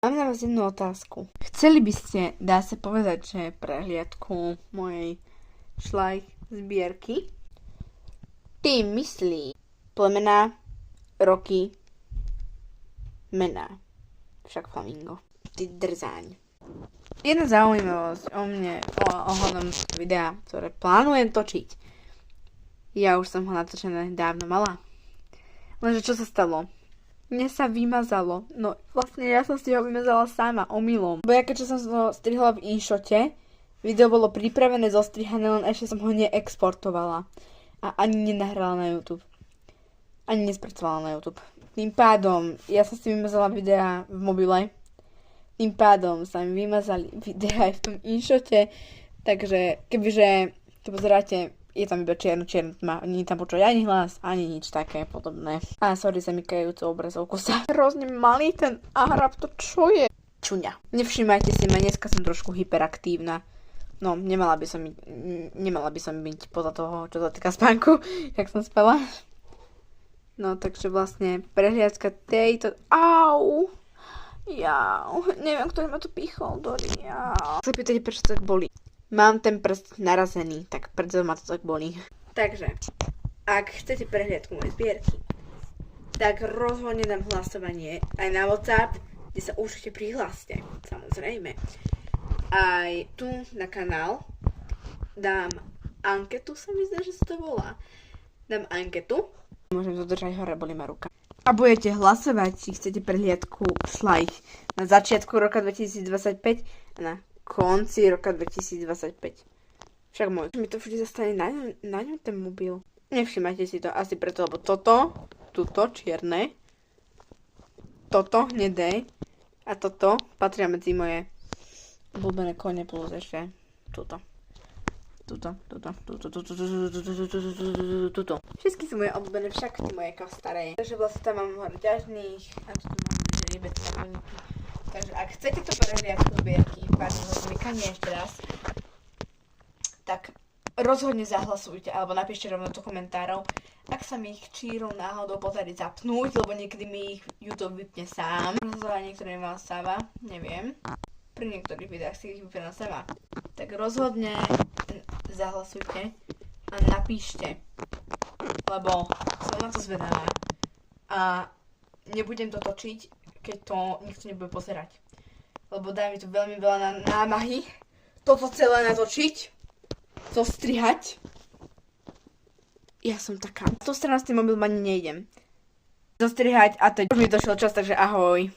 Mám na vás jednu otázku. Chceli by ste, dá sa povedať, že prehliadku mojej šlajch zbierky? Tým myslí plemená, roky, mená. Však flamingo. Ty drzáň. Jedna zaujímavosť o mne, ohľadom videa, ktoré plánujem točiť. Ja už som ho natočené dávno mala. Lenže čo sa stalo? Mne sa vymazalo. No vlastne ja som si ho vymazala sama, omylom. Bo ja keďže som to strihla v InShote, video bolo pripravené, zostrihané, len ešte som ho neexportovala. A ani nenahrala na YouTube. Ani nespracovala na YouTube. Tým pádom, ja som si vymazala videa v mobile. Tým pádom sa mi vymazali videá aj v tom InShote. Takže kebyže to pozeráte, je tam iba čierno tma, nie je tam počuť ani hlas, ani nič také podobné. A sorry, zamykajúcu obrazovku sa. Hrozne malý ten Arab, to čo je? Čuňa. Nevšímajte si ma, dneska som trošku hyperaktívna. No, nemala by som byť podľa toho, čo sa týka spánku, jak som spala. No, takže vlastne prehliadka tejto... Au! Jau, neviem, ktorý ma to pichol, Dori, jau. Sa pýtate, prečo to tak bolí. Mám ten prst narazený, tak preto ma to tak bolí. Takže, ak chcete prehliadku mojej zbierky, tak rozhodne dám hlasovanie aj na WhatsApp, kde sa určite prihláste, samozrejme. Aj tu na kanál dám anketu, sa mi zdá, že sa to volá. Dám anketu. Môžem to držať hore, bolí ma ruka. A budete hlasovať, či chcete prehliadku šlajch na začiatku roka 2025 a na konci roka 2025. Však môj. Mi to vždy zastane na ňom ten mobil. Nevšimajte si to asi preto, lebo toto čierne, toto hnedé a toto patria medzi moje obľúbené kone plus ešte tuto. Všetky sú moje obľúbené, však tie moje staré. Takže vlastne tam mám hore ťažných a tu mám riebecké koníky. Takže ak chcete to prehliadku zbierky, pardon, zmykanie ešte raz, tak rozhodne zahlasujte, alebo napíšte rovno do komentárov, ak sa mi ich čírou náhodou podarí zapnúť, lebo niekedy mi ich YouTube vypne sám. Rozhodne niektoré ma stáva, neviem. Pri niektorých videách si ich vypne sama. Tak rozhodne zahlasujte a napíšte, lebo som na to zvedavá a nebudem to točiť, keď to nikto nebude pozerať. Lebo dá mi to veľmi veľa námahy toto celé natočiť, zostrihať. Ja som taká. Z toho strana s tým mobilom ani nejdem. Zostrihať a teď už mi došiel čas, takže ahoj.